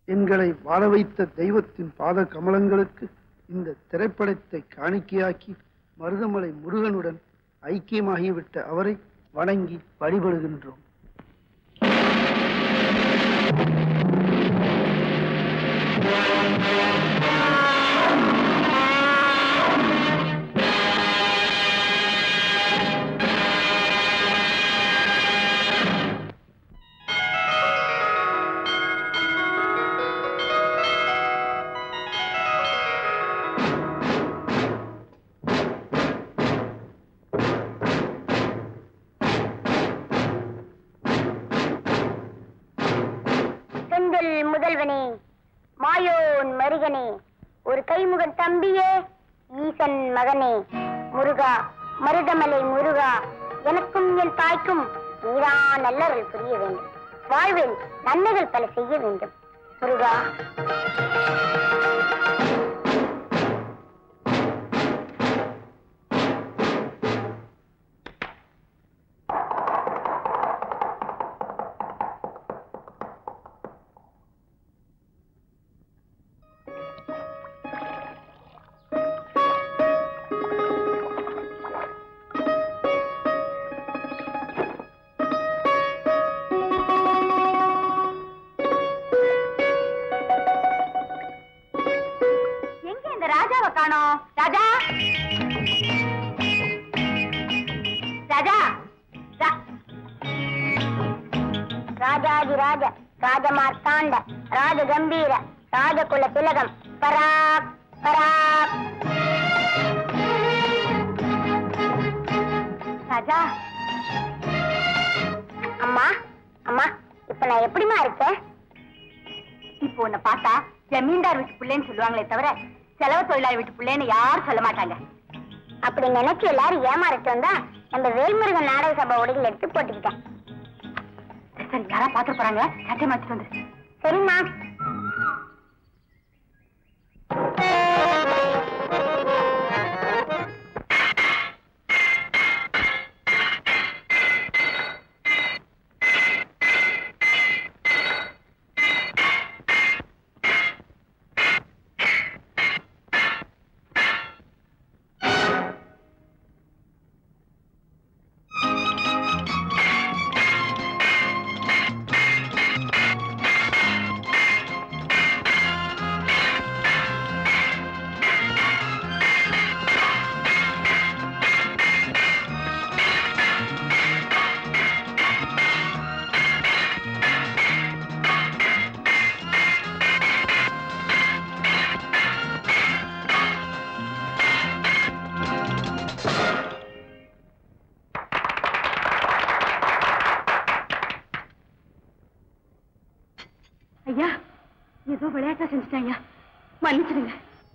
எங்களை வாழ வைத்த தெய்வத்தின் பாத கமலங்களுக்கு இந்த திரைப்படத்தை காணிக்கையாக்கி மருதமலை முருகனுடன் ஐக்கியமாகிவிட்ட அவரை வணங்கி வழிபடுகின்றோம். முதல்வனே, மாயோன் மருகனே, ஒரு கைமுகன் தம்பியே, ஈசன் மகனே, முருகா, மருதமலை முருகா, எனக்கும் என் தாய்க்கும் நீதான் நல்லருள் புரிய வேண்டும். வாழ்வில் நன்மைகள் பல செய்ய வேண்டும் முருகா. ராஜாதிராஜ ராஜமார்த்தாண்ட ராஜகம்பீர ராஜகுல திலகம் பராக் பராக். ராஜா, அம்மா அம்மா, இப்ப நான் எப்படிமா இருக்கேன்? இப்போ உன்னை பார்த்தா ஜமீன்தார் வீட்டு பிள்ளைன்னு சொல்லுவாங்களே தவிர செலவு தொழிலாளி வீட்டு பிள்ளைன்னு யாரும் சொல்ல மாட்டாங்க. அப்படி நினைச்சு எல்லாரும் ஏமாறட்டும் தான் நம்ம வேல்முருகன் நாடக சபை உடைகள் எடுத்து போட்டுக்கிட்டேன். சரி, யாரா பாத்து போறாங்க, சட்டை மாத்திட்டு வந்து. சரிம்மா.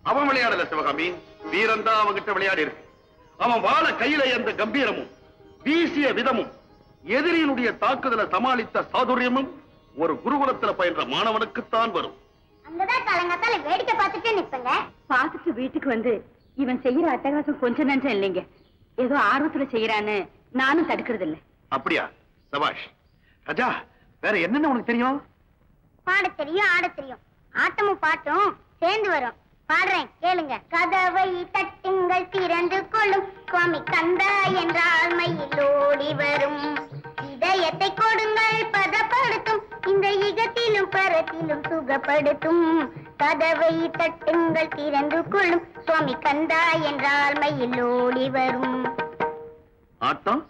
அவன் விளையாடல சிவகாமி, வீரந்தா அவங்கிட்ட விளையாடி இருக்கு. அவன் வாழ கையில எந்த கம்பீரமும் வீசிய விதமும் எதிரியினுடைய தாக்குதலை சமாளித்த சாதுரியமும் ஒரு குருகுலத்துல பயின்ற மாணவனுக்குத்தான் வரும். அங்கதான் காலங்காத்தால வேடிக்கை பார்த்துட்டு நிற்பங்க. பார்த்துட்டு வீட்டுக்கு வந்து இவன் செய்யற அட்டகாசம் கொஞ்சம் நஞ்சம் இல்லைங்க. ஏதோ ஆர்வத்துல செய்யறான்னு நானும் தடுக்கிறது இல்லை. அப்படியா? சபாஷ். ராஜா, வேற என்னென்ன உனக்கு தெரியும்? பாட தெரியும், ஆட தெரியும். ஆட்டமும் பாட்டும் சேர்ந்து வரும். பாடுறேன், கேளுங்க. கதவை தட்டுங்கள் திறந்து கொள்ளும், சுவாமி கந்தா என்றால் மயில் ஓடி வரும். இதயத்தை கொடுங்கள் பதப்படுத்தும், இந்த யுகத்திலும் பரத்திலும் சுகப்படுத்தும். கதவை தட்டுங்கள் திறந்து கொள்ளும், சுவாமி கந்தா என்றால் மயில் ஓடி வரும். ஆட்டம்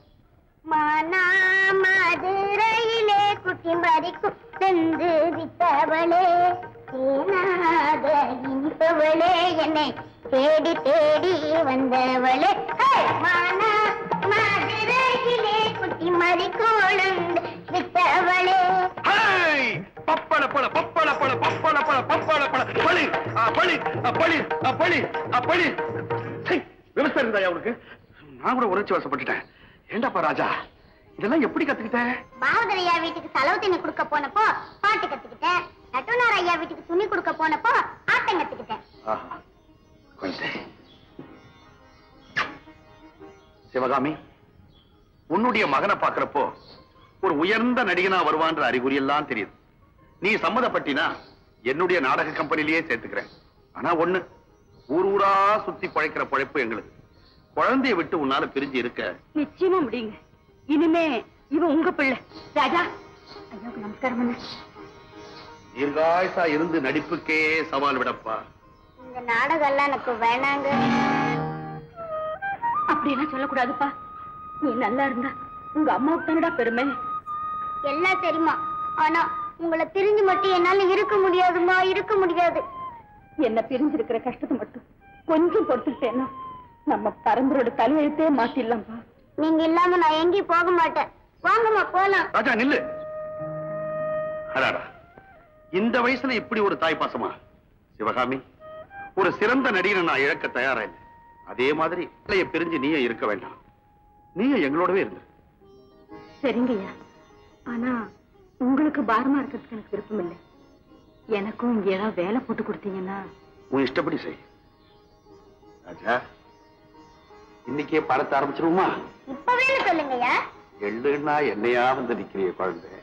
மானா மதுரையிலே குட்டி மறிக்கும் சென்று வித்தவளே, தேனாக இனிப்பவளே, என்னை தேடி தேடி வந்தவளே. மானா மதுரையிலே குட்டி மறிக்கும் வித்தவளே. பப்பள பழ பப்பள பழ பப்பள பழ பப்பள பழ பழி பழி பழி பழி பழி. விவசாயம் இருந்தாயா உனக்கு? நான் கூட உணர்ச்சி வசப்பட்டுட்டேன். ஏண்டாப்பா ராஜா, இதெல்லாம் எப்படி கத்துக்கிட்ட? பாவதர் ஐயா வீட்டுக்கு செலவு தண்ணி கொடுக்க போனப்போ பாட்டு கத்துக்கிட்டேன். நட்டுனார் ஐயா வீட்டுக்கு துணி கொடுக்க போனப்போ ஆட்டம் கத்துக்கிட்டேன். சிவகாமி, உன்னுடைய மகனை பாக்குறப்போ ஒரு உயர்ந்த நடிகனா வருவான்ற அறிகுறி எல்லாம் தெரியுது. நீ சம்மதப்பட்டினா என்னுடைய நாடக கம்பெனிலேயே சேர்த்துக்கிறேன். ஆனா ஒண்ணு, ஊர் ஊரா சுத்தி பழைக்கிற பழைப்பு எங்களுக்கு. குழந்தைய விட்டு உன்னால பிரிஞ்சு இருக்க நிச்சயமா முடியுங்க. இனிமே இவன் உங்க பிள்ளை. ராஜா, ஐயாவுக்கு நமஸ்காரம் பண்ண. தீர்காயுசா இருந்து நடிப்புக்கே சவால் விடப்பா. இந்த நாடகம் எல்லாம் எனக்கு வேணாங்க. அப்படியெல்லாம் சொல்லக்கூடாதுப்பா. நீ நல்லா இருந்தா உங்க அம்மாவுக்கு தானடா பெருமை. எல்லாம் தெரியுமா, ஆனா உங்களை பிரிஞ்சு மட்டும் என்னால இருக்க முடியாதுமா, இருக்க முடியாது. என்ன பிரிஞ்சிருக்கிற கஷ்டத்தை மட்டும் கொஞ்சம் பொறுத்துக்கிட்டேன்னா நம்ம பரம்பரோட தலையெழுத்தே மாத்திடலாம்ப்பா. நீங்க இல்லாம நான் எங்கேயும் போக மாட்டேன். வாங்கம்மா போலாம். ராஜா நில்லு. அடாடா, இந்த வயசுல இப்படி ஒரு தாய் பாசமா? சிவகாமி, ஒரு சிறந்த நடிகனை நான் இழக்க தயாரா இல்லை. அதே மாதிரி பிள்ளைய பிரிஞ்சு நீயும் இருக்க வேண்டாம். நீயும் எங்களோடவே இருந்து. சரிங்கய்யா, ஆனா உங்களுக்கு பாரமா இருக்கிறதுக்கு எனக்கு விருப்பம் இல்லை. எனக்கும் இங்க ஏதாவது வேலை போட்டு கொடுத்தீங்கன்னா. உன் இஷ்டப்படி செய். ராஜா, இன்னைக்கே படத்த ஆரம்பிச்சிருவோமா? இப்பவே சொல்லுங்கய்யா. எள்ளுன்னா என்னையா வந்து நிக்கிறிய குழந்தை.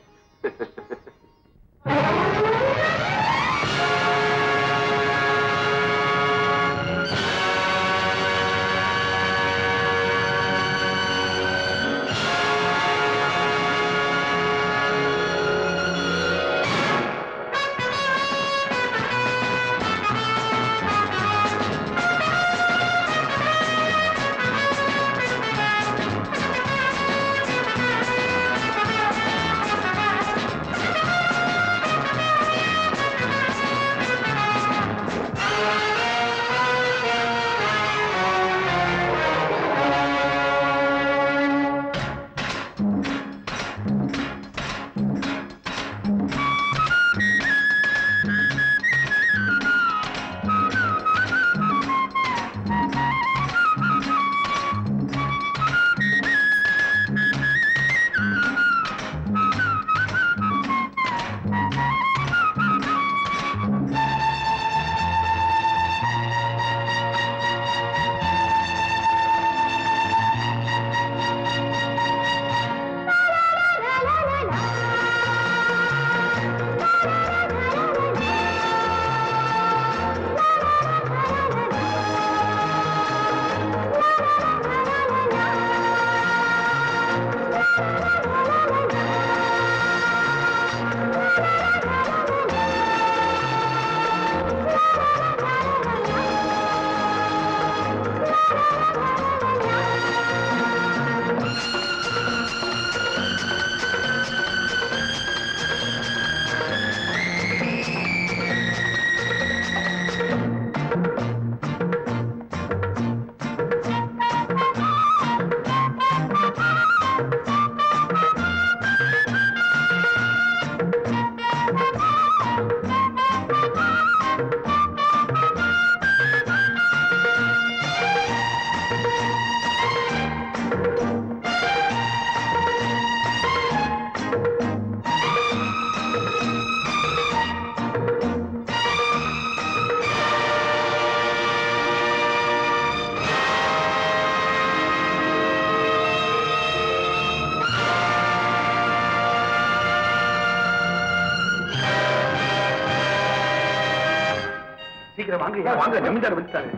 வாங்க, ஜமீன்தார் வந்துட்டாரு.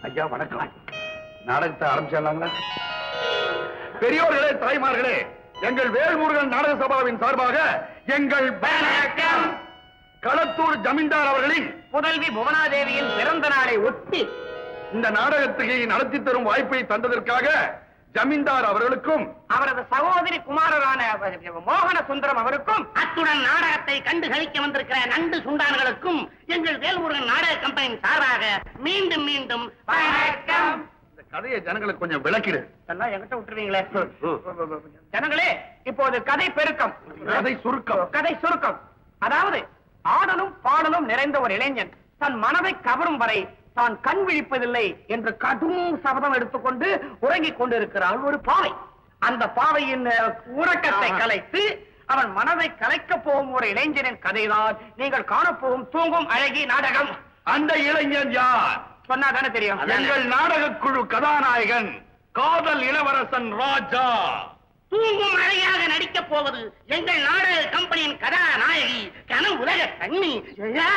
ஐயா வணக்கம். நாடகத்தை ஆரம்பிச்சாங்களா? பெரியோர்களே, தாய்மார்களே, எங்கள் வேல்முருகன் நாடக சபாவின் சார்பாக எங்கள் களத்தூர் ஜமீன்தார் அவர்களின் புதல்வி புவனாதேவியின் பிறந்த நாளை ஒட்டி இந்த நாடகத்தை நடத்தி தரும் வாய்ப்பை தந்ததற்காக ஜமீன்தார் அவர்களுக்கும் அவரது சகோதரி குமாரரான மோகன சுந்தரம் அவருக்கும், அத்துடன் நாடகத்தை கண்டு கழிக்க வந்திருக்கிற நண்டு சுண்டான்களுக்கும் எங்கள் வேல்முருகன் நாடக கம்பெனியின் சார்பாக மீண்டும் மீண்டும் வணக்கம். இந்த கதையை ஜனங்களுக்கு கொஞ்சம் விளக்கிடு. எல்லாம் என்கிட்ட விட்டுருவீங்களே. ஜனங்களே, இப்போது கதை பெருக்கம், கதை சுருக்கம். கதை சுருக்கம். அதாவது ஆடலும் பாடலும் நிறைந்த ஒரு இளைஞன் தன் மனதை கவரும் வரை தான் கண் விழிப்பதில்லை என்று கடும் சபதம் எடுத்துக்கொண்டு உறங்கிக் கொண்டிருக்கிறாள் ஒரு பாவை. அந்த பாவையின் உறக்கத்தை கலைத்து அவன் மனதை கலைக்க போகும் ஒரு இளைஞனின் கதைதான் நீங்கள் காணப்போகும் தூங்கும் அழகி நாடகம். அந்த இளைஞன் யார் சொன்னா தானே தெரியும். எங்கள் நாடக குழு கதாநாயகன் காதல் இளவரசன் ராஜா. தூங்கும் மழையாக நடிக்கப் போவது எங்கள் நாடக கம்பெனியின் கதாநாயகி கன உலக கண்ணி ஜெயா.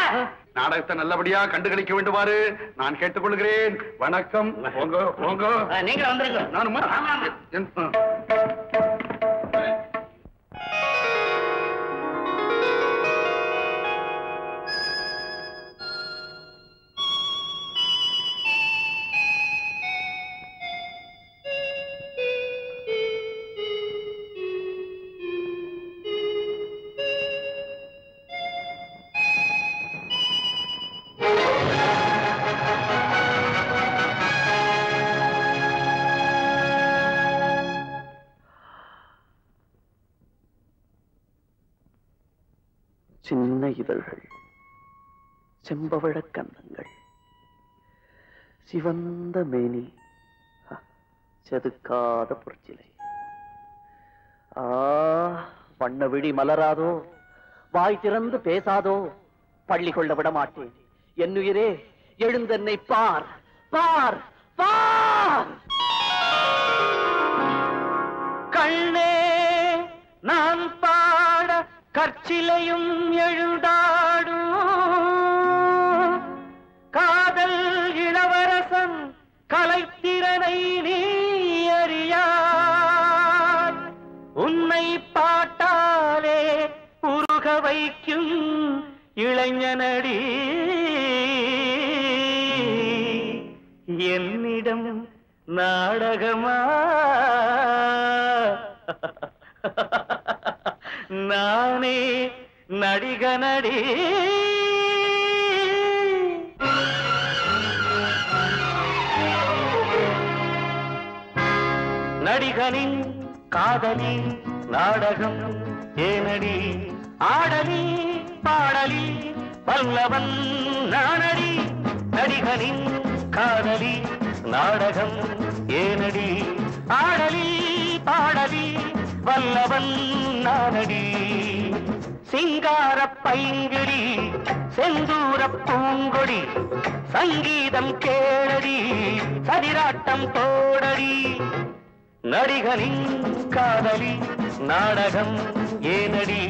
நாடகத்தை நல்லபடியா கண்டுகளிக்க வேண்டுமாறு நான் கேட்டுக்கொள்கிறேன். வணக்கம். நீங்க வந்துருங்க. நானுமா? சின்ன இதழ்கள், செம்பவழக் கன்னங்கள், சிவந்த மேனி, செதுக்காத பொற்சிலை. வண்ண விழி மலராதோ, வாய் திறந்து பேசாதோ, பள்ளி கொள்ள விட மாட்டேன். என்னுயிரே, எழுந்தென்னை பார், பார், பார். கண்ணே, நான் பாட கற்சிலையும் எழுந்தாடும். காதல் இளவரசன் கலைத்திறனை நீ அறியாய். உன்னை பாட்டாலே உருக வைக்கும் இளைஞனடி. என்னிடம் நாடகமா? நானே நடிகனடி. நடிகனின் காதலி நாடகம் ஏனடி? ஆடலி பாடலி வல்லவன் நானடி. நடிகனின் காதலி நாடகம் ஏனடி? ஆடலி பாடலி வல்லவன் நானடி. சிங்கார பைங்கிடி செந்தூர பூங்கொடி, சங்கீதம் கேளடி, சதிராட்டம் தோடடி. நடிகனின் காதலி நாடகம் ஏனடி?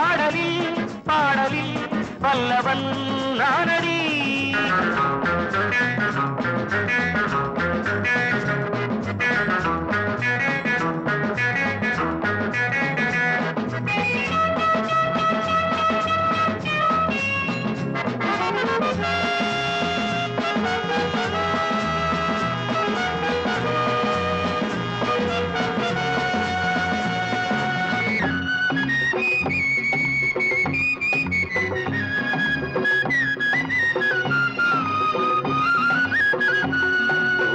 ஆடலி பாடலி வல்லவன் நானடி.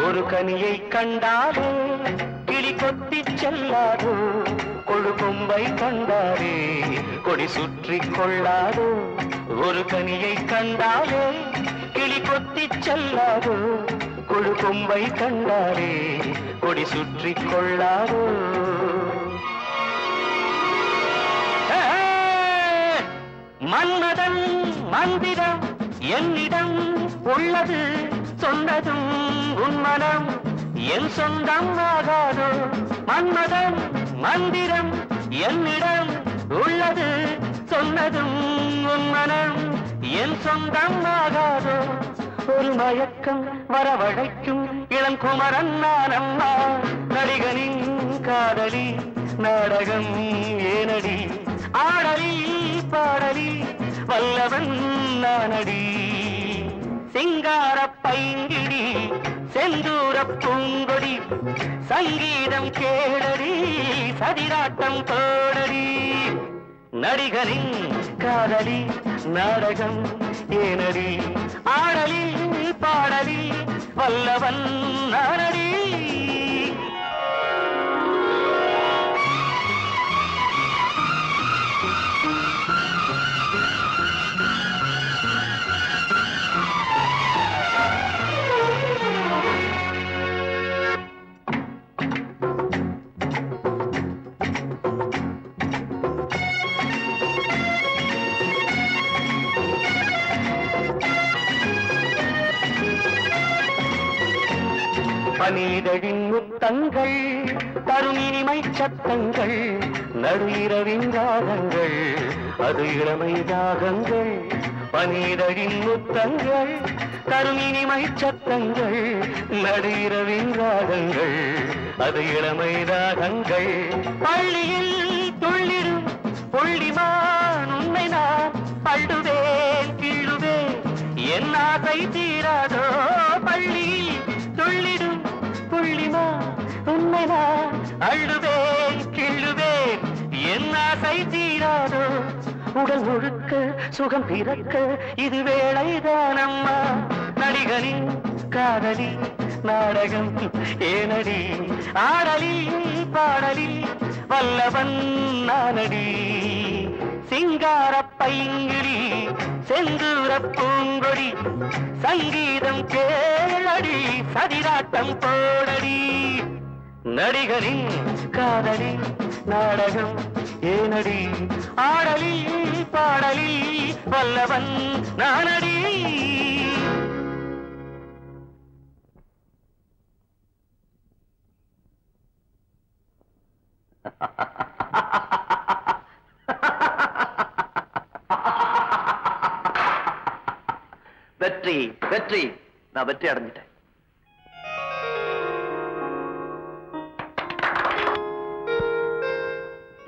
ஒரு கனியை கண்டாலே கிளி கொத்தி செல்லாதோ, கொழு கொம்பை கண்டாலே கொடி சுற்றி கொள்ளாதோ. ஒரு கனியை கண்டாலே கிளி கொத்தி செல்லாதோ, கொழு கொம்பை கண்டாலே கொடி சுற்றி கொள்ளாதோ. மன்மதன் மந்திரம் என்னிடம் உள்ளது, சொன்னதும் உன் மனம் என் சொந்தம் ஆகாதோ. மன்மதன் மந்திரம் என்னிடம் உள்ளது, சொன்னதும் உன் மனம் என் சொந்தம் ஆகாதோ. ஒரு மயக்கம் வரவழைக்கும் இளங்குமரன் நானம்மா. நடிகனின் காதலி நாடகம் ஏனடி? ஆடலி பாடலி வல்லவன் நானடி. சிங்கார பைங்கிடி செந்தூர பூங்கொடி, சங்கீதம் கேளடி, சதிராட்டம் தோடடி. நடிகனின் காதலி நாடகம் ஏனடி? ஆடலி பாடலி வல்லவன் நானடி. பனிதழின் முத்தங்கள் தரும் இனிமை சத்தங்கள் நடு இரவின் ராகங்கள் அது இளமை ராகங்கள் பனிதழின் முத்தங்கள் தரும் இனிமை சத்தங்கள் நடு இரவின் ராகங்கள் அது இளமை ராகங்கள் பள்ளியில் துள்ளிடும் புள்ளிமான் உண்மை நான் அள்ளுவேன் கிள்ளுவேன் என் ஆசை தீராதோ பள்ளியில் துள்ளிடும் புள்ளிமான் உண்மை நான் அள்ளுவேன் கிள்ளுவேன் என் ஆசை தீராதோ உடல் முழுக்க சுகம் பிறக்க இது வேளைதான் அம்மா நடிகனின் காதலி நாடகம் ஏனடி ஆடலி பாடலி வல்லவன் நானடி சிங்கார பைங்கிளி செந்தூர பூங்கொடி சங்கீதம் கேளடி சதிராட்டம் போடடி நடிகரின் காதலி நாடகம் ஏனடி ஆடலி பாடலி வல்லவன் நானடி வெற்றி வெற்றி நான் வெற்றி அடைஞ்சிட்டேன்.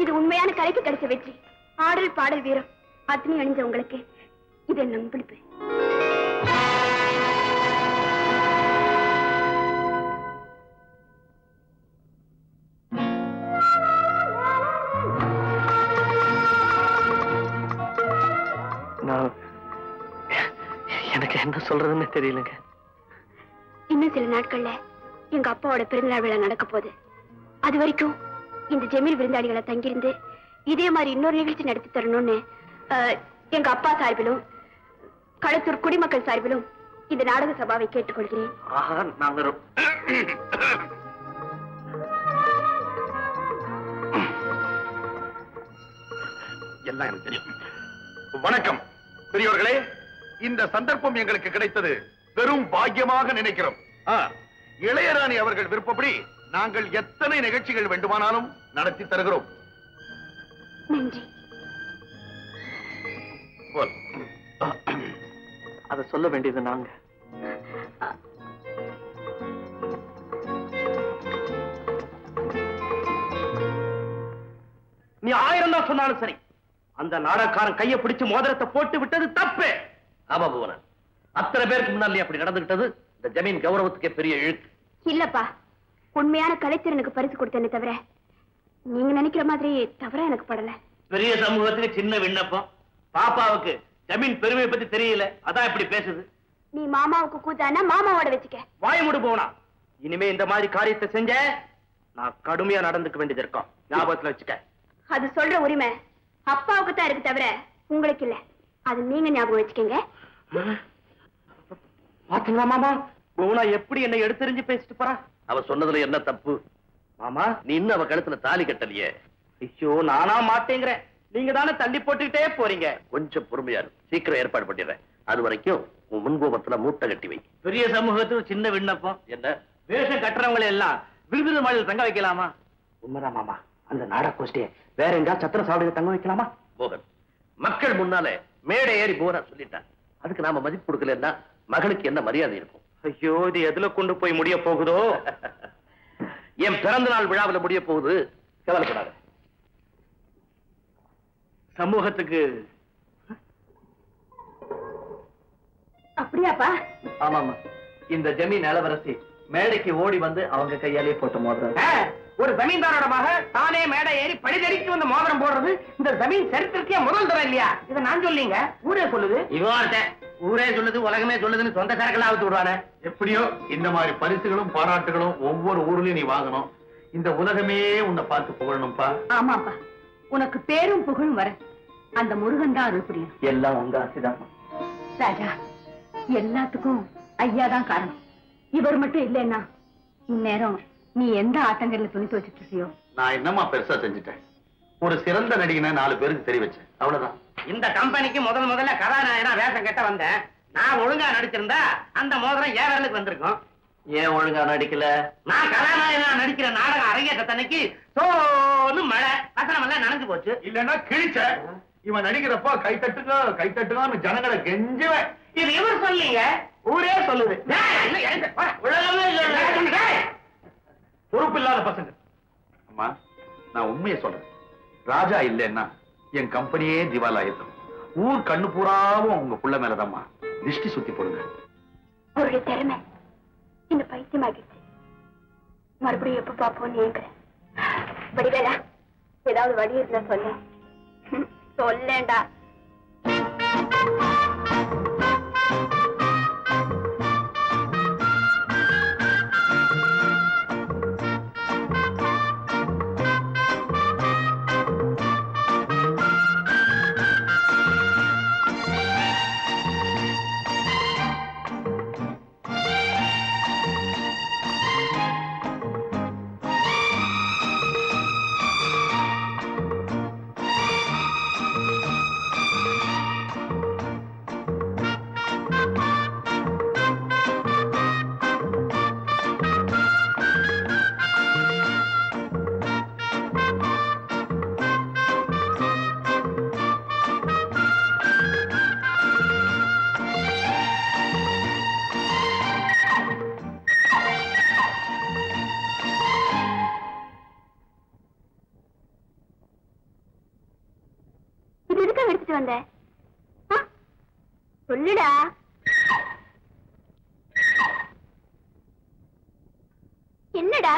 இது உண்மையான கலைக்கு கிடைச்ச வெற்றி. ஆடல் பாடல் வீரம் அத்தனை அணிஞ்ச உங்களுக்கு இது என்ன பிடிப்பு. எனக்கு என்ன சொல்றதுன்னு தெரியலங்க. இன்னும் சில நாட்கள்ல எங்க அப்பாவோட பிறந்தநாள் விழா நடக்க போகுது. அது வரைக்கும் இந்த ஜமீல் விருந்தாளிகளை தங்கியிருந்து இதே மாதிரி இன்னொரு நிகழ்ச்சி நடத்தி தரணும்னு எங்க அப்பா சார்பிலும் களத்தூர் குடிமக்கள் சார்பிலும் இந்த நாடக சபாவை கேட்டுக்கொள்கிறேன். எல்லாம் எனக்கு தெரியும். வணக்கம் பெரியவர்களே, இந்த சந்தர்ப்பம் எங்களுக்கு கிடைத்தது பெரும் பாக்கியமாக நினைக்கிறோம். இளையராணி அவர்கள் விருப்பப்படி நாங்கள் எத்தனை நிகழ்ச்சிகள் வேண்டுமானாலும் நடத்தி தருகிறோம். நன்றி. அதை சொல்ல வேண்டியது நாங்க. நீ 1000 தான் சொன்னாலும் சரி, அந்த நாடகக்காரன் கையை பிடிச்சு மோதிரத்தை போட்டு விட்டது தப்பு. ஆமா புவனன், அத்தனை பேருக்கு முன்னாலே அப்படி நடந்துகிட்டது இந்த ஜமீன் கௌரவத்துக்கே பெரிய இழுக்கு. இல்லப்பா, உண்மையான கலைத்திறனுக்கு பரிசு கொடுத்தேனே தவிர நீங்க நினைக்கிற மாதிரி தவறா எனக்கு படல. பெரிய சமூகத்துக்கு சின்ன விண்ணப்பம். பாப்பாவுக்கு ஜமீன் பெருமையை பத்தி தெரியல, அதான் இப்படி பேசுது. நீ மாமாவுக்கு கூத்தானா மாமாவோட வச்சுக்க. வாய் மூடு போனா. இனிமே இந்த மாதிரி காரியத்தை செஞ்ச நான் கடுமையா நடந்துக்க வேண்டியது இருக்கும். ஞாபகத்துல வச்சுக்க. அது சொல்ற உரிமை அப்பாவுக்கு தான் இருக்கு தவிர உங்களுக்கு இல்ல. அது நீங்க ஞாபகம் வச்சுக்கங்க. பாத்தீங்களா மாமா, பூனா எப்படி என்னை எடுத்தெறிஞ்சு பேசிட்டு போறா. அவ சொன்னதுல என்ன தப்பு? மாமா, நீ இன்னும் அவ கழுத்துல தாலி கட்டலையே. ஐயோ, நானா மாட்டேங்கிறேன். நீங்க தானே தள்ளி போட்டுக்கிட்டே போறீங்க. கொஞ்சம் பொறுமையா சீக்கிரம் ஏற்பாடு பண்ணிடுறேன். அது வரைக்கும் உன் முன்கோபத்துல மூட்டை கட்டி வை. பெரிய சமூகத்துக்கு சின்ன விண்ணப்பம். என்ன வேஷம் கட்டுறவங்களை எல்லாம் விருது மாளிகையில் தங்க வைக்கலாமா? உண்மைதான் மாமா, அந்த நாடக கோஷ்டியை வேற எங்கா சத்திர சாவடியில் தங்க வைக்கலாமா? மோகன், மக்கள் முன்னாலே மேடை ஏறி போனா சொல்லிட்டான். அதுக்கு நாம மதிப்பு கொடுக்கலன்னா மகளுக்கு என்ன மரியாதை இருக்கும்? ஐயோ, இது எதுல கொண்டு போய் முடிய போகுதோ? என் பிறந்த நாள் விழாவில் முடிய போகுது, கவலைப்படாத. சமூகத்துக்கு அப்படியாப்பா? ஆமாமா, இந்த ஜமீன் இளவரசி மேடைக்கு ஓடி வந்து அவங்க கையாலே போட்ட மோதிரம். ஒரு ஜமீன்தாரோட மக தானே மேடை ஏறி படிதறிக்கு வந்து மோதிரம் போடுறது இந்த ஜமீன் சரித்திரக்கே முதல் தரம் இல்லையா? இதை நான் சொல்லிங்க, ஊரே சொல்லுது. இவார்ட்ட ஊரே சொல்லுது, உலகமே சொல்லுதுன்னு சொந்த சரக்கெல்லாம் அவுத்து விடுவானே. எப்படியோ இந்த மாதிரி பரிசுகளும் பாராட்டுகளும் ஒவ்வொரு ஊர்லயும் நீ வாங்கணும். இந்த உலகமே உன்னை பார்த்து புகழணும்பா. ஆமாப்பா, உனக்கு பேரும் புகழும் வர அந்த முருகன் தான் அருள் புரியும். எல்லாம் உங்க ஆசைதான் ராஜா. எல்லாத்துக்கும் ஐயா தான் காரணம். இவர் மட்டும் இல்லைன்னா இந்நேரம் நீ எந்த ஆட்டங்கள்ல துணி துவச்சிட்டு இருக்கியோ. நான் என்னமா பெருசா செஞ்சுட்டேன்? ஒரு சிறந்த நடிகனை 4 பேருக்கு தெரிய வச்சேன், அவ்வளவுதான். இந்த கம்பெனிக்கு முதல்ல கதாநாயகனா வேஷம் கட்ட வந்தேன். நான் ஒழுங்கா நடிச்சிருந்தா அந்த மோதிரம் ஏன் விரலுக்கு வந்திருக்கும். ஏன் ஒழுங்கா நடிக்கல? நான் கதாநாயகனா நடிக்கிற நாடகம் அரங்கேற்றத்தன்னைக்கு சோன்னு மழை வசனம் எல்லாம் நனைஞ்சு போச்சு. இல்லன்னா கிழிச்ச. இவன் நடிக்கிறப்ப கை தட்டுங்க ஜனங்களை கெஞ்சுவேன். இது இவர் சொல்லிங்க, ஊரே சொல்லுது. பொறுப்பு இல்லாத பசங்க. அம்மா, நான் உண்மையை சொல்றேன். ராஜா இல்லைன்னா என் கம்பெனியே திவாலாயிடும். ஊர் கண்ணு பூராவும் உங்க புள்ள மேலதாம்மா திருஷ்டி சுத்தி போடுங்க. அவருடைய திறமை இந்த பைத்தியமாகிடுச்சு. மறுபடியும் எப்ப பாப்போம்னு ஏங்குறேன். வடிவேலா, ஏதாவது வழி இருந்தா சொல்ல. சொல்லேண்டா. சொல்லுடா. என்னடா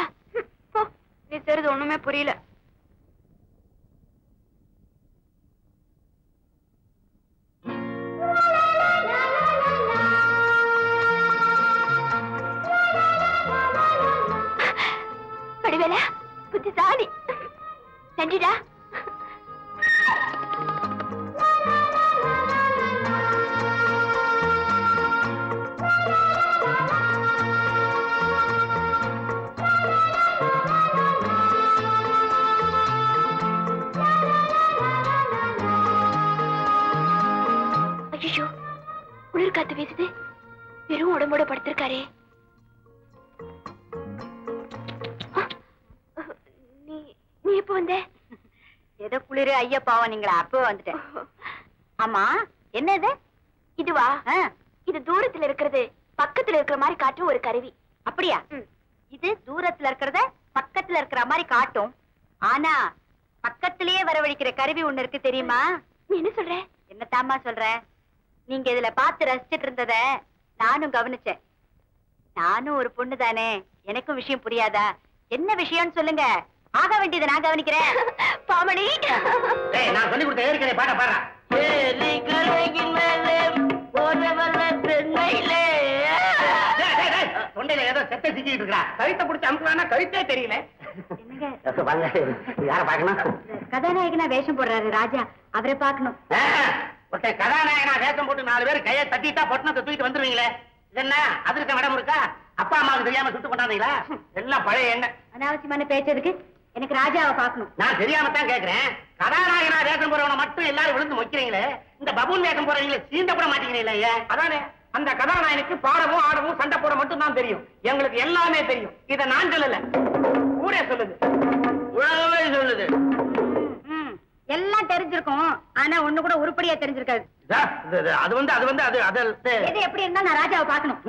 நீ தெரியுது? ஒண்ணுமே புரியல. வடிவேலா, புத்திசாலி. நன்றிடா. ஐயோ, குளிர் காத்து வீசுது. வெறும் உடம்போட படுத்திருக்காரே. நீ எப்ப வந்த? ஏதோ குளிர் ஐயப்பாவா நீங்களா? அப்போ வந்துட்டேன். ஆமா, என்னது இதுவா? இது தூரத்துல இருக்கிறது பக்கத்துல இருக்கிற மாதிரி காட்டும் ஒரு கருவி. அப்படியா? இது தூரத்துல இருக்கிறத பக்கத்துல இருக்கிற மாதிரி காட்டும். ஆனா பக்கத்திலேயே வரவழைக்கிற கருவி ஒண்ணு இருக்கு, தெரியுமா? நீ என்ன சொல்ற? என்ன தாமா சொல்ற? நீங்க இதுல பார்த்து ரசிச்சிட்டு இருந்தத நானும் கவனிச்சேன். நானும் ஒரு பொண்ணு தானே, எனக்கும் விஷயம் புரியாதா? என்ன விஷயம்னு சொல்லுங்க, ஆக வேண்டியதை நான் கவனிக்கிறேன். பாமணி, நான் சொல்லி கொடுத்த ஏற்கனவே பாட பாடுறா. தொண்டையில ஏதோ செத்த சிக்கிட்டு இருக்கா. கழுத்தை பிடிச்சி அமுக்கலாம்னா கழுத்தே தெரியல. யார பாக்கணும்? கதாநாயகனா வேஷம் போடுறாரு ராஜா, அவரை பாக்கணும். ஒருத்தன் கதாநாயகனா வேஷம் போட்டு 4 பேர் கையை தட்டிட்டா பொட்டணத்தை தூக்கிட்டு வந்துருவீங்களே, இது என்ன அதிர்ஷ்ட மேடம் இருக்கா? அப்பா அம்மாவுக்கு தெரியாம சுட்டு கொண்டாந்தீங்களா? எல்லாம் பழைய எண்ணெய். அனாவசியமான பேச்சதுக்கு எனக்கு ராஜாவை பாக்கணும். நான் தெரியாம தான் கேக்குறேன். கதாநாயகனா வேஷம் போறவனை மட்டும் எல்லாரும் விழுந்து வைக்கிறீங்களே, இந்த பபூன் வேஷம் போறவங்களே சீண்டப்பட மாட்டீங்களே. அதானே, அந்த கதாநாயகனுக்கு பாடவும் ஆடவும் சண்டை போட மட்டும் தான் தெரியும். எங்களுக்கு எல்லாமே தெரியும். இத நான் சொல்லல, ஊரே சொல்லுது, உலகமே சொல்லுது. எல்லாம் தெரிஞ்சிருக்கும், ஆனா ஒண்ணு கூட உருப்படியா தெரிஞ்சிருக்காது. எது எப்படி இருந்தா நான் ராஜாவை பாக்கணும்.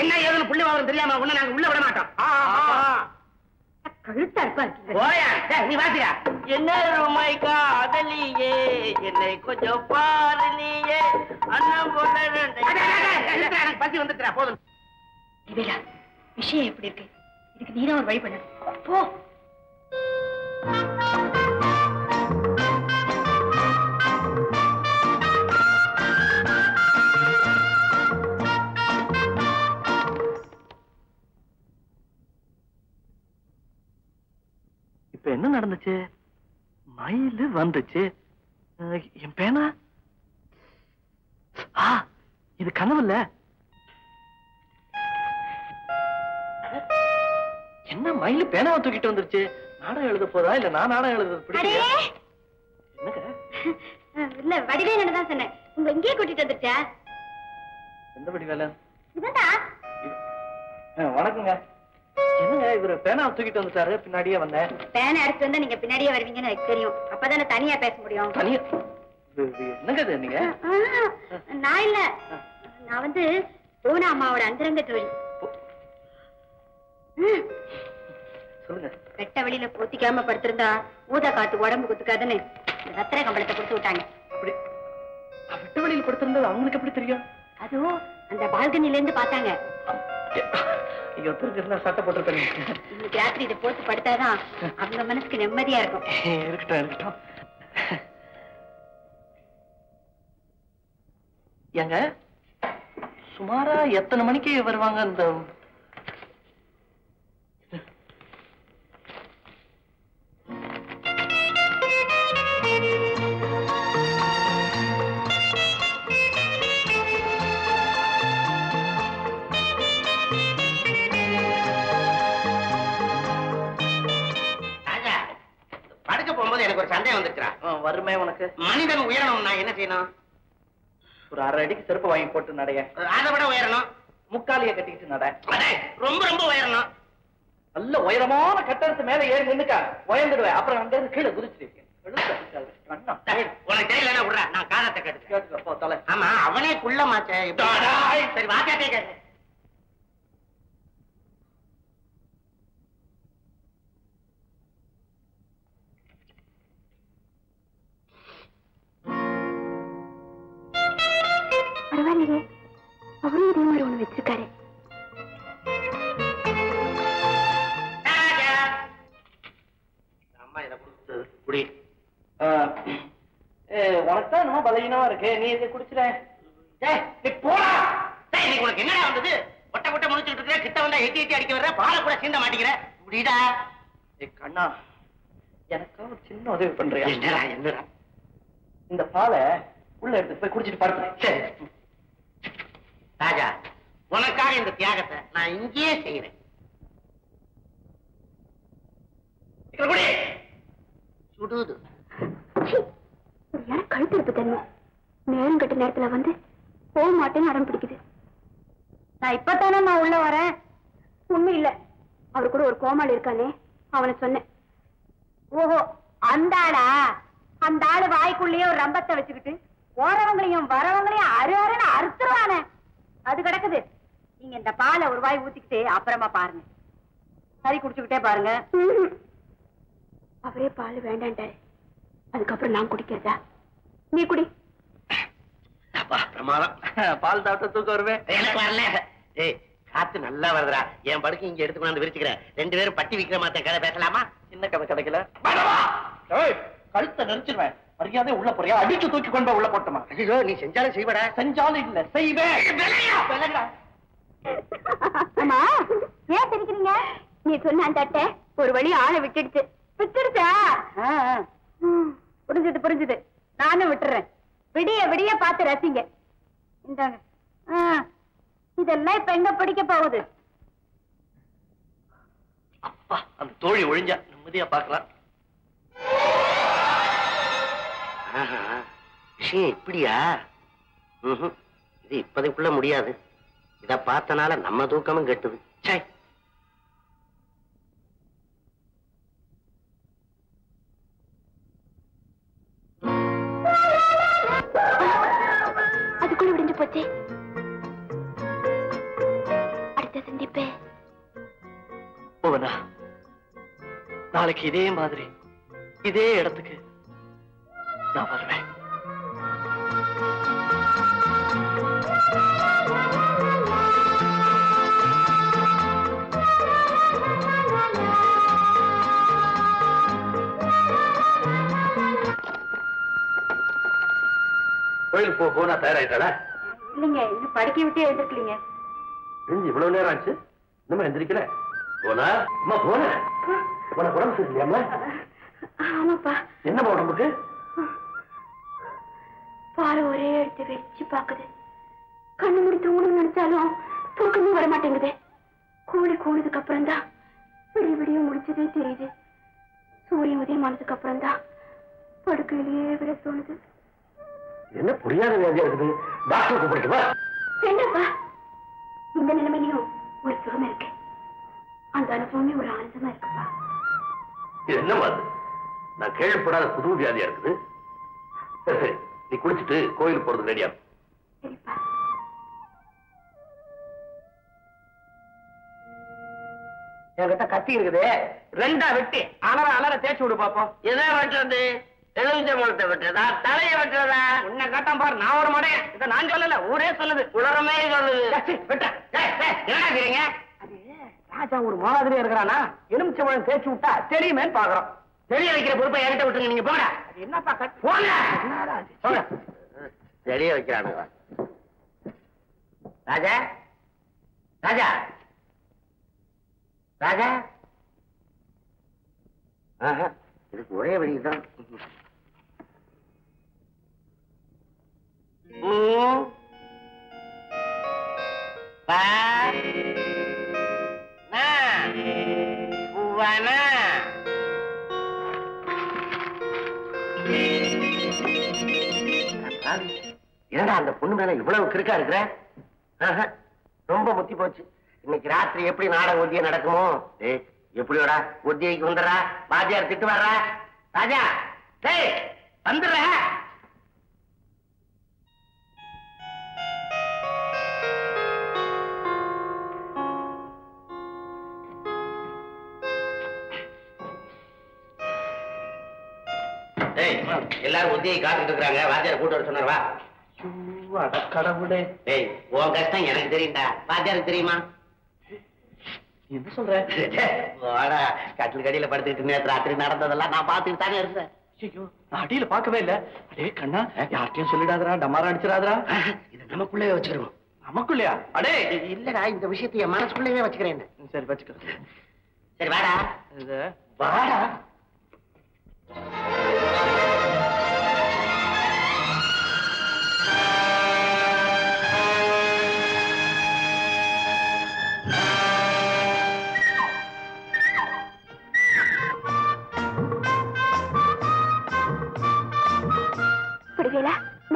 என்ன ஏதுன்னு புள்ளி வாங்க தெரியாம உன்ன நாங்க உள்ள விட மாட்டோம். கழுத்தா இருப்பா. நீ வாசியா? என்ன ரூமாய் காதலியே, என்னை கொஞ்சம் பாரலியே, அண்ணன் போல பசி வந்துக்கிறா. போதும். விஷயம் எப்படி இருக்கு? இதுக்கு நீதான் ஒரு வழி பண்ண. போ. இப்ப என்ன நடந்துச்சு? மயிலு வந்துச்சு. என் பேனா? இது கனவுல. என்ன மயிலு பேனாவை தூக்கிட்டு வந்துருச்சு? நாடகம் எழுத போதா இல்ல நான் நாடகம் எழுத பிடிக்கல? இல்ல, வடிவேலன்னு தான் சொன்னேன். உங்க இங்கேயே கூட்டிட்டு வந்துருச்சா? எந்த வடிவேல? இதுதான். வணக்கங்க. என்னங்க இவரு பேனா தூக்கிட்டு வந்துட்டாரு, பின்னாடியே வந்தேன். பேனை எடுத்து வந்தா நீங்க பின்னாடியே வருவீங்கன்னு எனக்கு தெரியும். அப்பதானே தனியா பேச முடியும். தனியா என்னங்க இது நீங்க? நான் இல்ல, நான் வந்து பூனா அம்மாவோட அந்தரங்க தோழி. சொல்லுங்க. வெட்ட வெளியில போத்திக்காம படுத்திருந்தா ஊதா காத்து உடம்பு குத்துக்காதுன்னு ரத்திர கம்பளத்தை கொடுத்து விட்டாங்க. அப்படி வெட்ட வெளியில் படுத்திருந்தது அவங்களுக்கு எப்படி தெரியும்? அதுவும் அந்த பால்கனில இருந்து பார்த்தாங்க. ஐயோ, தெரிஞ்சிருந்தா சட்டை போட்டுருப்பேன். இன்னைக்கு ராத்திரி இதை போட்டு படுத்தாதான் அவங்க மனசுக்கு நிம்மதியா இருக்கும். இருக்கட்டும் இருக்கட்டும். ஏங்க சுமாரா எத்தனை மணிக்கு வருவாங்க? அந்த படுக்க போகும்போது எனக்கு ஒரு சந்தேகம் வந்துருக்கிறான். வருமே உனக்கு. மனிதன் உயரணும்னா என்ன செய்யணும்? ஒரு 1/2 அடிக்கு செருப்பு வாங்கி போட்டு நடைய. அதை விட உயரணும். முக்காலிய கட்டிக்கிட்டு நட. ரொம்ப ரொம்ப உயரணும். நல்ல உயரமான கட்டடத்து மேல ஏறி நின்னுக்கா உயர்ந்துடுவேன். அப்புறம் அங்க இருந்து கீழே குதிச்சிருக்கேன். உனக்கு தெரியல விடுற, நான் காலத்தை கேட்டு. ஆமா, அவனே குள்ளமாச்சே. சரி வாக்காட்டே கேட்டு. பரவாயில்லையே, அவரும் இதே மாதிரி ஒண்ணு வச்சிருக்காரு. அம்மா இதை கொடுத்து குடி. உனக்கு தான் என்னமோ பலகீனமா இருக்கு, நீ இதை குடிச்சிட. நீ போடா. இன்னைக்கு உனக்கு என்னடா வந்தது? ஒட்ட ஒட்ட முடிச்சுட்டு இருக்க, கிட்ட வந்தா எட்டி எட்டி அடிக்க வர்ற, பாலை கூட சீந்த மாட்டேங்கிற. குடிடா. கண்ணா, எனக்கா ஒரு சின்ன உதவி பண்றியா? என்னடா என்னடா? இந்த பாலை உள்ள எடுத்து போய் குடிச்சிட்டு படுத்து. சரி ராஜா, உனக்காக இந்த தியாகத்தை நான் இங்கேயே செய்யறேன். சுடுது. கழுத்திருப்பு தன்மை நேரம் கட்ட நேரத்துல வந்து போக மாட்டேன்னு அடம் பிடிக்குது. நான் இப்பதானே நான் உள்ள வரேன். உண்மை இல்ல, அவரு கூட ஒரு கோமாளி இருக்கானே, அவனை சொன்னேன். ஓஹோ, அந்த ஆளா? அந்த ஆளு வாய்க்குள்ளேயே ஒரு ரம்பத்தை வச்சுக்கிட்டு போறவங்களையும் வரவங்களையும் அருன்னு அறுத்துருவானே, அது கிடக்குது. நீங்க இந்த பாலை ஒரு வாய் ஊத்திக்கிட்டு அப்புறமா பாருங்க. சரி, குடிச்சுக்கிட்டே பாருங்க. அவரே பால் வேண்டான்ட்டாரு. அதுக்கப்புறம் நான் குடிக்கிறதா? நீ குடி. பிரமாதம். பால் சாப்பிட்ட தூக்கம் வருவேன். எனக்கு வரல. ஏய், காத்து நல்லா வருதுடா. என் படுக்கை இங்க எடுத்துக்கொண்டு விரிச்சுக்கிறேன். 2 பேரும் பட்டி விக்கிற மாத்த கதை பேசலாமா? சின்ன கதை கிடைக்கல. கழுத்தை நெரிச்சிருவேன். மரியாதை உள்ள போறியா? அடிச்சு தூக்கி கொண்டு உள்ள போட்டோமா? ஐயோ, நீ செஞ்சாலும் செய்வடா. செஞ்சாலும் இல்ல, செய்வேன். அம்மா, ஏன் தெரிக்கிறீங்க? நீ சொன்ன அந்த அட்டை ஒரு வழி ஆளை விட்டுடுச்சு. விட்டுடுச்சா? புரிஞ்சுது புரிஞ்சுது. நானும் விட்டுறேன். விடிய விடிய பார்த்து ரசிங்க. இந்தாங்க. இதெல்லாம் இப்ப எங்க பிடிக்க போகுது? அப்பா, அந்த தோழி ஒழிஞ்சா நிம்மதியா பாக்கலாம். விஷயம் இப்படியா? இது இப்பதைக்குள்ள முடியாது. இத பார்த்தனால நம்ம தூக்கமும் கெட்டுது. சை, அதுக்குள்ள விடிஞ்சு போச்சு. அடுத்த சந்திப்பேன். போவனா, நாளைக்கு இதே மாதிரி இதே இடத்துக்கு நான் வருவேன். கோயிலுக்கு போனா தயாராயிட்டாளா? இல்லைங்க, இன்னும் படுக்கை விட்டு எழுந்திருக்கலீங்க. இவ்வளவு நேரம் ஆச்சு, இன்னும் எந்திரிக்கல. போனா அம்மா போன உனக்கு உடம்பு சரியில்லையாம்மா? ஆமாப்பா. என்னம்மா உடம்புக்கு? பாரு ஒரே எடுத்து வச்சு பாக்குது. கண்ணு முடி தூங்கணும்னு நினைச்சாலும் தூக்கமும் வர மாட்டேங்குது. கோழி கூடுதுக்கு அப்புறம் தான் விடிய விடிய முடிச்சதே தெரியுது. சூரியன் உதயமானதுக்கு அப்புறம் தான் படுக்கையிலேயே விட தோணுது. என்ன புரியாத வியாதியா இருக்குது? டாக்டர் கூப்பிடுமா? என்னப்பா, இந்த நிலைமையிலையும் ஒரு சுகம் இருக்கு. அந்த அனுபவமே ஒரு ஆனந்தமா இருக்குப்பா. இது என்ன மாதிரி நான் கேள்விப்படாத புது வியாதியா இருக்குது. சரி சரி, நீ குளிச்சுட்டு கோயிலுக்கு போறதுக்கு ரெடியா? சரிப்பா. என்கிட்ட கத்தி இருக்குது, ரெண்டா வெட்டி அலற தேய்ச்சி விடு பாப்போம். எதை வெட்டுறது? எலுமிச்சம்பழத்தை வெட்டுறதா, தலையை வெட்டுறதா? உன்னை கேட்டான் பாரு, நான் ஒரு மடையன். இதை நான் சொல்லல, ஊரே சொல்லுது, உலகமே சொல்லுது. என்ன செய்றீங்க? ராஜா ஒரு மாதிரியா இருக்கிறானா? எலுமிச்சம்பழம் தேய்ச்சி விட்டா தெரியுமேன்னு பாக்குறோம். தெரிய வைக்கிற பொறுப்பை என்கிட்ட விட்டுருங்க. நீங்க போங்க. அது என்னப்பா போங்க. தெரிய வைக்கிறானுங்க. ராஜா ராஜா ராஜா, இதுக்கு ஒரே வழிதான். என்னடா அந்த பொண்ணு மேல இவ்வளவு கிறுக்கா இருக்கிற? ரொம்ப முத்தி போச்சு. இன்னைக்கு ராத்திரி எப்படி நாடக ஒத்தியை நடக்குமோ? எப்படியோடா ஒத்தியைக்கு வந்துடுறா, வாத்தியார் திட்டு வர்றா. ராஜா டேய் வந்துடுற. எல்லாரும் ஒத்தியை காத்துட்டு இருக்காங்க, வாத்தியார் கூட்டு வர சொன்னார். வா. கடவுளே, டேய் உன் கஷ்டம் எனக்கு தெரியும்டா, வாத்தியாருக்கு தெரியுமா? என்ன சொல்ற? வாடா, கட்டில் கடியில படுத்துக்கிட்டு நேற்று ராத்திரி நடந்ததெல்லாம் நான் பார்த்துட்டு தானே இருந்தேன். ஐயோ, நான் அடியில பார்க்கவே இல்ல. அடே கண்ணா, யார்ட்டையும் சொல்லிடாதரா, டமாரா அடிச்சிடாதரா. இது நமக்குள்ளே வச்சுக்கிறோம். நமக்குள்ளயா? அடே இல்லடா, இந்த விஷயத்தை என் மனசுக்குள்ளேயே வச்சுக்கிறேன். சரி வச்சுக்க. சரி வாடா. வாடா.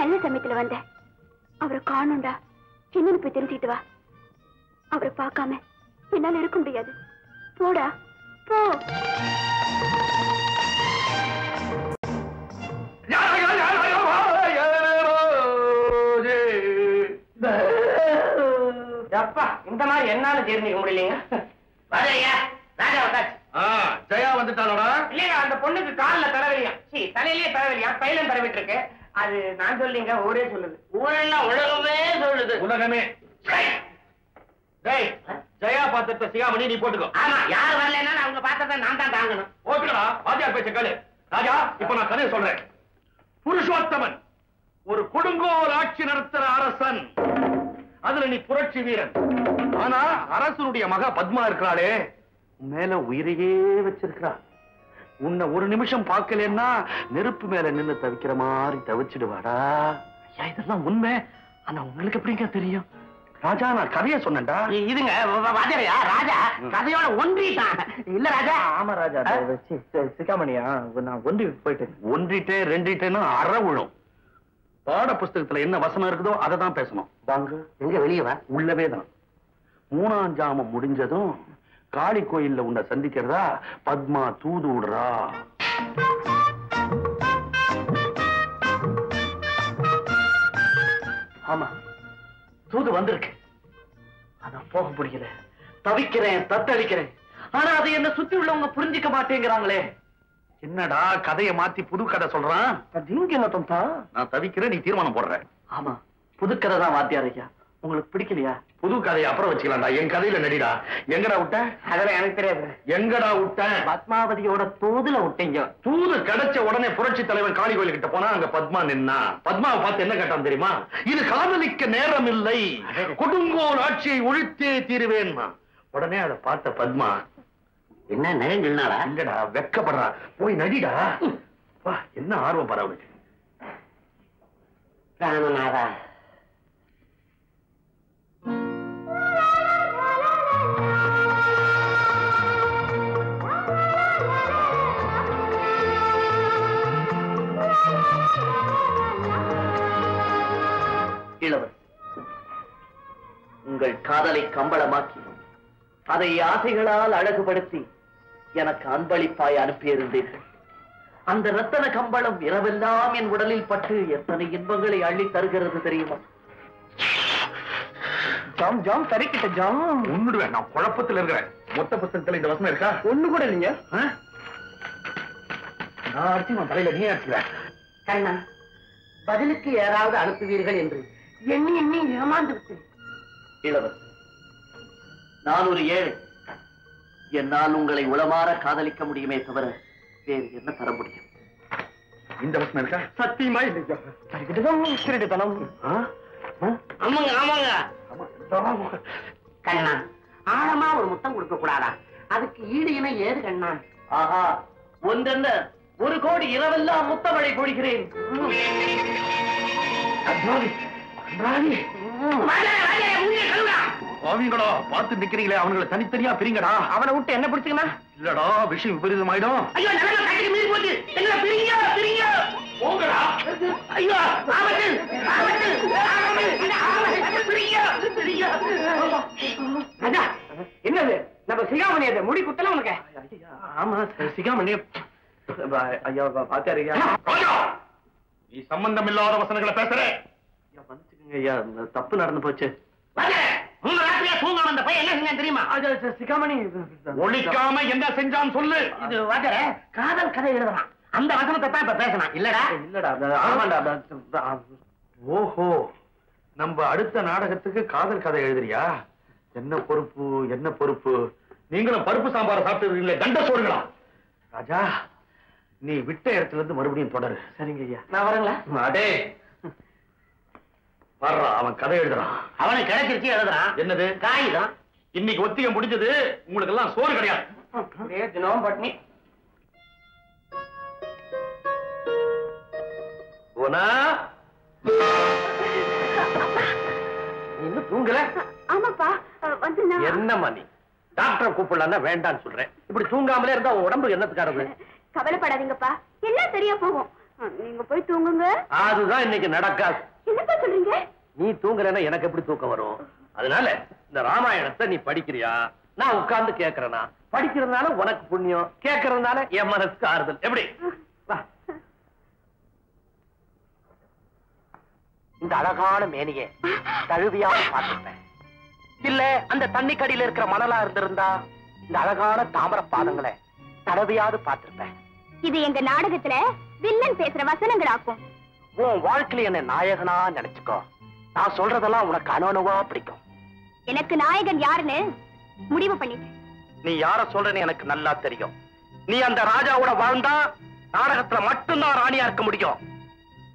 நல்ல சமயத்துல வந்த அவரை காணும்டா. என்னன்னு போய் தெரிஞ்சுக்கிட்டு வா. அவரை பார்க்காம என்னால இருக்க முடியாது. போடா போ. அப்பா, இந்த மாதிரி என்னால ஜீர்ணிக்க முடியலைங்க. ஜெயா வந்துட்டாளோடா? இல்லையா, அந்த பொண்ணுக்கு காலில் தரவலியா, தலையிலேயே தரவலியா, கையிலும் தரவிட்டு இருக்கு. அது நான் சொல்லிங்க, ஊரே சொல்லுது. ஊரெல்லாம் உலகமே சொல்லுது. உலகமே. டேய், ஜெயா பாத்திரத்தை சிகாமணி நீ போட்டுக்கோ. ஆமா, யார் வரலன்னா அவங்க பார்த்ததை நான் தான் தாங்கணும். ஓகேடா, வாத்தியார் பேச்ச கேளு. ராஜா, இப்ப நான் கதையை சொல்றேன். புருஷோத்தமன் ஒரு கொடுங்கோல் ஆட்சி நடத்துற அரசன். அதுல நீ புரட்சி வீரன். ஆனா அரசனுடைய மகா பத்மா இருக்கிறாளே, மேல உயிரையே வச்சிருக்கிறா. உன்னை ஒரு நிமிஷம் பார்க்கலன்னா நெருப்பு மேல நின்னு தவிக்கிற மாதிரி தவிச்சிடுவாடா. ஐயா, இதெல்லாம் உண்மை. ஆனா உங்களுக்கு எப்படிங்க தெரியும்? ராஜா, நான் கதைய சொன்னேன்டா. இதுங்க வாத்தியாரையா, ராஜா கதையோட ஒன்றிட்டான். இல்ல ராஜா? ஆமா ராஜா, சிகாமணியா, நான் ஒன்றிட்டே ரெண்டிட்டேன்னு அற விழும். பாட புஸ்தகத்துல என்ன வசனம் இருக்குதோ அதை தான் பேசணும். வாங்க, எங்க வெளியே வா. உள்ளவே தான். 3ஆம் ஜாமம் முடிஞ்சதும் காளி கோயில்ல உன்னை சந்திக்கிறதா பத்மா தூது விடுறா. ஆமா, தூது வந்திருக்கு. அதான் போக முடியல. தவிக்கிறேன், தத்தளிக்கிறேன். ஆனா அதை என்ன சுத்தி உள்ளவங்க புரிஞ்சிக்க மாட்டேங்கிறாங்களே. என்னடா கதையை மாத்தி புது கதை சொல்றான்? நீங்க என்ன தம்பா? நான் தவிக்கிறேன், நீ தீர்மானம் போடுற. ஆமா, புதுக்கதை தான் வாத்தியார் ஐயா. உங்களுக்கு பிடிக்கலையா? புது கதையை அப்புறம் வச்சுக்கலாம்டா. என் கதையில நடிடா. எங்கடா விட்ட? அதெல்லாம் எனக்கு தெரியாது. எங்கடா விட்ட? பத்மாவதியோட தூதுல விட்டீங்க. தூது கிடைச்ச உடனே புரட்சி தலைவன் காளி கோயில் கிட்ட போனா அங்க பத்மா நின்னா. பத்மாவை பார்த்து என்ன கேட்டான் தெரியுமா? இது காதலிக்க நேரம் இல்லை, கொடுங்கோல் ஆட்சியை ஒழித்தே தீருவேன். உடனே அதை பார்த்த பத்மா என்ன நயங்கள்னாடா? இல்லடா, வெக்கப்படுறா. போய் நடிடா. என்ன ஆர்வம் பாரு அவனுக்கு. ராமநாதா, இளவர், உங்கள் காதலை கம்பளமாக்கி அதை ஆசைகளால் அழகுபடுத்தி எனக்கு அன்பளிப்பாய் அனுப்பியிருந்தீர்கள். அந்த ரத்தன கம்பளம் இரவெல்லாம் என் உடலில் பட்டு எத்தனை இன்பங்களை அள்ளி தருகிறது தெரியுமா? ஜாம் ஜாம் தரிக்கிட்ட ஜாம். உன்னுடுவேன், நான் குழப்பத்தில் இருக்கிறேன். மொத்த புத்தகத்துல இந்த வசனம் இருக்கா? ஒண்ணு கூட இல்லைங்க. நான் அடிச்சு நான் தலையில நீ அடிச்சுக்கிறேன். கண்ணா, பதிலுக்கு யாராவது அனுப்புவீர்கள் என்று எண்ணி எண்ணி ஏமாந்து விட்டேன். இளவர், நான் ஒரு ஏழை. என்னால் உங்களை உளமாற காதலிக்க முடியுமே தவிர வேறு என்ன தர முடியும்? இந்த வசனம் இருக்கா? சத்தியமா இல்லையா? திருடுதனம். ஆமாங்க ஆமாங்க. கண்ணா, ஆழமா ஒரு முத்தம் கொடுக்க கூடாதா? அதுக்கு ஈடு இணை ஏது கண்ணா? ஆஹா, ஒன்றென்ன 1 கோடி இரவெல்லாம் முத்தமழை பொழிகிறேன். அவங்களோ பார்த்து நிக்கிறீங்களே, அவங்களை தனித்தனியா பிரிங்கடா. அவனை விட்டு என்ன பிடிச்சுக்கண்ணா? இல்லடா, விஷயம் விபரீதமாயிடும். ஐயோ, நல்ல கட்டிக்கு மீறி போச்சு. என்ன பிரிங்க பிரிங்க போங்கடா. ஐயோ, ஆபத்து ஆபத்து பிரிங்க. ராஜா, என்னது? நம்ம சிகாமணி அதை முடி குத்தல உனக்கு? ஆமா, சிகாமணி. ஐயா பாத்தாரியா? நீ சம்பந்தம் இல்லாத வசனங்களை பேசுற. மன்னிச்சுக்கங்க ஐயா, தப்பு நடந்து போச்சு. மூணு ராத்திரியா தூங்காம அந்த பையன் என்ன செஞ்சான் தெரியுமா? சிகாமணி ஒழிக்காம என்ன செஞ்சான்னு சொல்லு. இது வாத்தியார காதல் கதை எழுதுறான். அந்த வசனத்தை தான் இப்ப பேசணும். இல்லடா இல்லடா, ஆமாண்டா. ஓஹோ, நம்ம அடுத்த நாடகத்துக்கு காதல் கதை எழுதுறியா? என்ன பொறுப்பு, என்ன பொறுப்பு. நீங்களும் பருப்பு சாம்பார சாப்பிட்டு தண்ட சோறுங்களா? ராஜா, நீ விட்ட இடத்துல இருந்து மறுபடியும் தொடரு. சரிங்க ஐயா. நான் வரேங்களா? அடே வர்றா, அவன் கதை எழுதுறான். அவனுக்கு கிடைச்சிருச்சு எழுதுறான். என்னது? காகிதம். இன்னைக்கு ஒத்திகை முடிஞ்சது, உங்களுக்கு எல்லாம் சோறு கிடையாது. தினம் பட்னி. போனா இன்னும் தூங்கல? ஆமாப்பா, வந்து என்னம்மா நீ டாக்டரை கூப்பிடலாம் வேண்டான்னு சொல்றேன். இப்படி தூங்காமலே இருந்தா உடம்பு என்னத்துக்காரது? கவலைப்படாதீங்கப்பா, எல்லாம் சரியா போகும். நீங்க போய் தூங்குங்க. அதுதான் இன்னைக்கு நடக்காது. என்னப்பா சொல்றீங்க? நீ தூங்குறேன்னா எனக்கு எப்படி தூக்கம் வரும்? அதனால இந்த ராமாயணத்தை நீ படிக்கிறியா? நான் உட்கார்ந்து கேட்கறேனா? படிக்கிறதுனால உனக்கு புண்ணியம், கேட்கறதுனால என் மனசுக்கு ஆறுதல். எப்படி? வா. இந்த அழகான மேனியை தழுவியாக பார்த்துப்பேன். இல்ல அந்த தண்ணி கடியில இருக்கிற மணலா இருந்திருந்தா இந்த அழகான தாமர பாதங்களை தடவையாவது பார்த்திருப்பேன். இது எங்க நாடகத்துல வில்லன் பேசுற வசனங்களாக்கும். உன் வாழ்க்கையில என்ன நாயகனா நினைச்சுக்கோ. நான் சொல்றதெல்லாம் உனக்கு அணுவா பிடிக்கும். எனக்கு நாயகன் யாருன்னு முடிவு பண்ணிட்டேன். நீ யார சொல்றன்னு எனக்கு நல்லா தெரியும். நீ அந்த ராஜாவோட வாழ்ந்தா நாடகத்துல மட்டும்தான் ராணியா இருக்க முடியும்.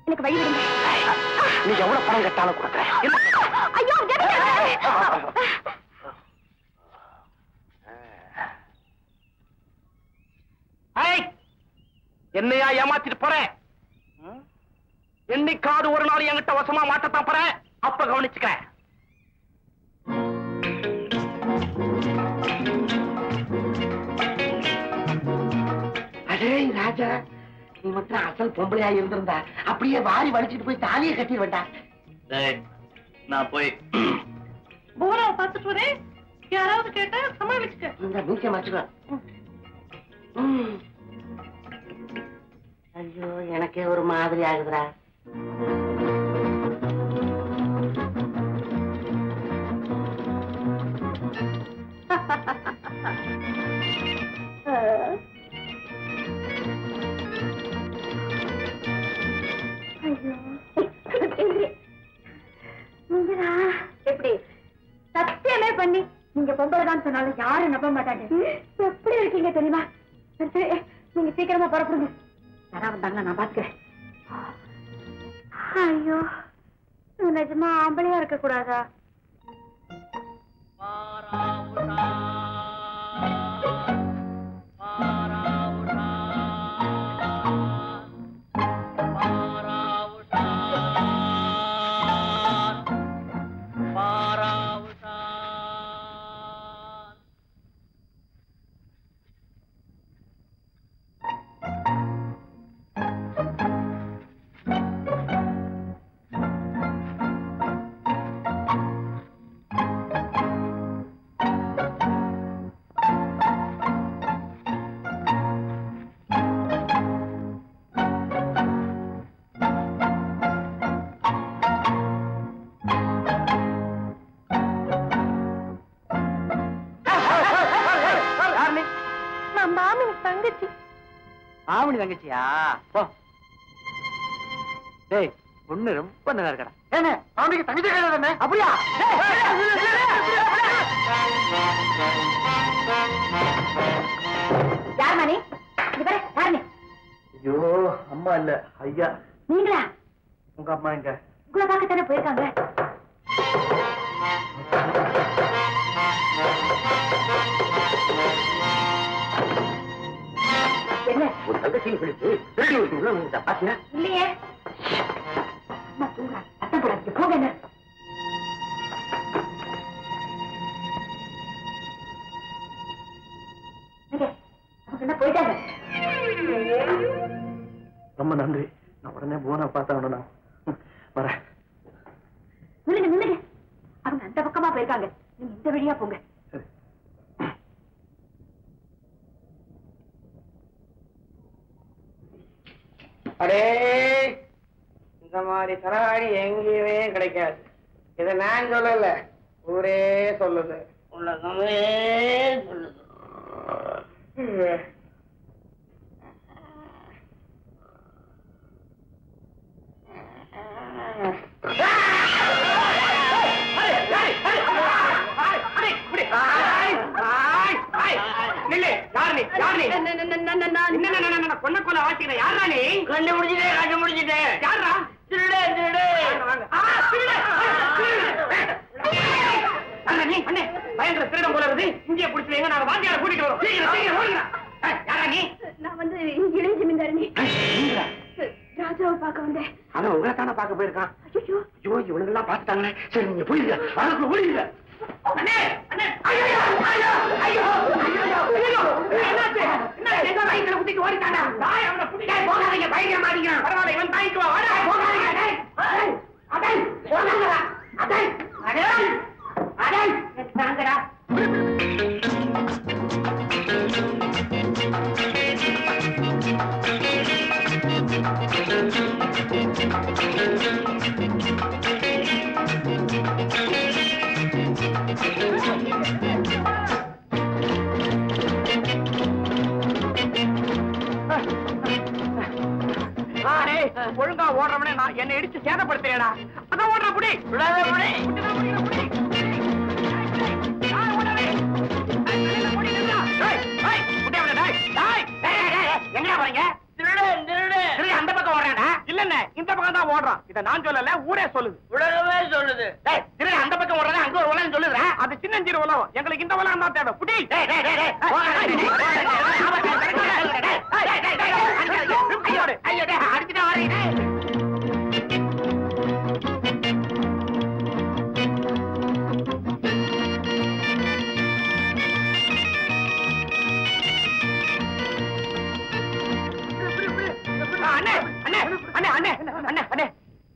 எனக்கு வழி விடுங்க. நீ எவ்வளவு பணம் கேட்டாலும் கொடுக்குறேன். ஐயோ, என்னையா ஏமாத்திட்டு போறேன்? என்னைக்காவது ஒரு நாள் என்கிட்ட வசமா மாட்டத்தான் போறேன். அப்ப கவனிச்சுக்க. அடே ராஜா, நீ மட்டும் அசல் பொம்பளையா இருந்திருந்தா அப்படியே வாரி வலிச்சிட்டு போய் தாலியை கட்டி வேண்டாம். நான் போய் போனா பார்த்துட்டு வரேன். யாராவது கேட்டா சமாளிச்சுக்க. இந்த மீசை மாச்சுக்கோ. ஐயோ, எனக்கே ஒரு மாதிரி ஆகுதுடா. எப்படி சத்தியமே பண்ணி நீங்க பொம்பளைதான் சொன்னாலும் யாரும் நம்ப மாட்டாங்க. எப்படி இருக்கீங்க தெரியுமா? சரி, நீங்க சீக்கிரமா புறப்படுங்க. யாரா வந்தாங்கன்னா நான் பாத்துக்கிறேன். ஐயோ, நிஜமா ஆம்பளையா இருக்க கூடாதா? ஆவணி தங்கச்சியா போ. டேய் பொண்ணு ரொம்ப நல்லா இருக்கடா. ஏங்க ஆவணிக்கு தங்கச்சி கிடையாது. அப்படியா? யார் மணி? ஐயோ அம்மா இல்ல ஐயா. நீங்களா? உங்க அம்மா எங்க? உங்களை பார்க்கத்தானே போயிருக்காங்க. என்ன ஒரு தங்கச்சின்னு சொல்லிட்டு திருடி ஒரு உள்ள வந்து பாத்தியா? இல்லையே. அம்மா தூங்குறா. அத்தம் போடாதீங்க. போங்க. என்ன அவங்க என்ன போயிட்டாங்க? ரொம்ப நன்றி. நான் உடனே போனா பார்த்தா வரேன். நில்லுங்க. அவங்க அந்த பக்கமா போயிருக்காங்க. நீங்க இந்த வழியா போங்க. அடே இந்த மாதிரி தரகாணி எங்கேயுமே கிடைக்காது. இதை நான் சொல்லல, ஊரே சொல்லுது, உலகமே சொல்லுது. கொள்ள வாசிக்கிற யாரா நீ? கண்டு முடிச்சுட்டே யாரா? திருடே பயங்கர திருடம் போல இருக்கு. இங்கே பிடிச்சிருங்க, நாங்க வாத்தியாரை கூட்டிட்டு வரோம். சீக்கிரம் ஓடுங்க. யாரா நீ? நான் வந்து இளைய ஜமீன்தாரணி ராஜாவை பார்க்க வந்தேன். அவன் உங்களை தானே பார்க்க போயிருக்கான். ஐயோ இவனுங்க எல்லாம் பார்த்துட்டாங்களே. சரி நீங்க போயிருங்க, அதுக்குள்ள ஓடிங்க. ஒழுங்கா ஓடுறவனே நான் என்னை இடிச்சு சேதப்படுத்துறேடா. அதான் ஓடுற புடி. எங்க போறீங்க? அந்த பக்கம் ஓடுறாடா. இல்ல இந்த பக்கம் தான் ஓடுறான். இதை நான் சொல்லல, ஊரே சொல்லுது, உலகமே சொல்லுது. அந்த பக்கம் ஓடுறா, அங்க ஒரு உலகம் சொல்லுதா? அது சின்னஞ்சிறு உலகம். எங்களுக்கு இந்த உலகம் தான் தேவை. புடி. அடிச்சுட்டா வரீங்க.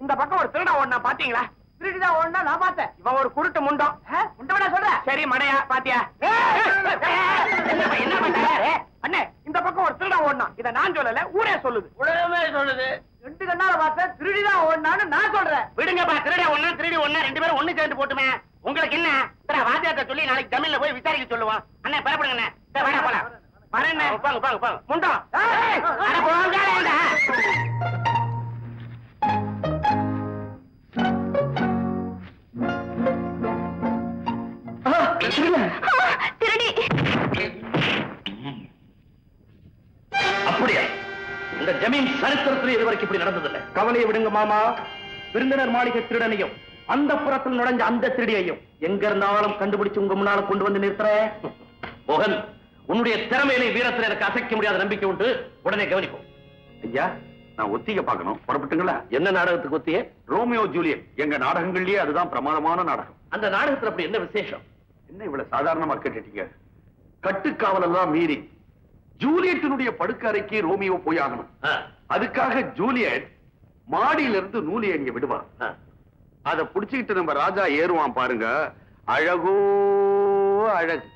இந்த பக்கம் ஒரு திருடா ஓடுனா பாத்தீங்களா? திருடிதான் ஓடுனா நான் பார்த்தேன். இவன் ஒரு குருட்டு முண்டம். முண்டவனா சொல்ற? சரி மடையா பாத்தியா? என்ன பண்றாரு? அண்ணே இந்த பக்கம் ஒரு திருடா ஓடுனா. இதை நான் சொல்லல, ஊரே சொல்லுது, உலகமே சொல்லுது. ரெண்டு கண்ணால பார்த்தேன், திருடிதான் ஓடுனான்னு நான் சொல்றேன். விடுங்கப்பா, திருடா ஒண்ணா திருடி ஒண்ணா ரெண்டு பேரும் ஒண்ணு சேர்ந்து போட்டுமே. உங்களுக்கு என்ன? வாத்தியார்ட்ட சொல்லி நாளைக்கு ஜமீன்ல போய் விசாரிக்க சொல்லுவான். அண்ணே பெறப்படுங்க. வேணா போலாம். வரேன். பாங்க முண்டம். திருடி. அப்படியா? இந்த ஜமீன் சரித்திரத்தில் இதுவரைக்கும் இப்படி நடந்ததில்லை. கவலையை விடுங்க மாமா. விருந்தினர் மாளிகை திருடனையும் அந்த புறத்தில் நுழைஞ்ச அந்த திருடியையும் எங்க இருந்தாலும் கண்டுபிடிச்சு உங்க முன்னால கொண்டு வந்து நிறுத்துறேன். மோகன், உன்னுடைய திறமையிலே வீரத்தில் எனக்கு அசைக்க முடியாத நம்பிக்கை உண்டு. உடனே கவனிக்கும். ஐயா, நான் ஒத்திகை பார்க்கணும். புறப்பட்டுங்களா? என்ன நாடகத்துக்கு ஒத்திகை? Romeo Juliet. எங்க நாடகங்கள்லயே அதுதான் பிரமாதமான நாடகம். அந்த நாடகத்துல அப்படி என்ன விசேஷம்? என்ன இவ்வளவு சாதாரணமா கேட்டுட்டீங்க? கட்டுக்காவலெல்லாம் மீறி ஜூலியட்டினுடைய படுக்கறைக்கு ரோமியோ போய் ஆகணும். அதுக்காக ஜூலியட் மாடியிலிருந்து நூலி அங்க விடுவான். அதை புடிச்சுக்கிட்டு நம்ம ராஜா ஏறுவான் பாருங்க. அழகோ அழகு.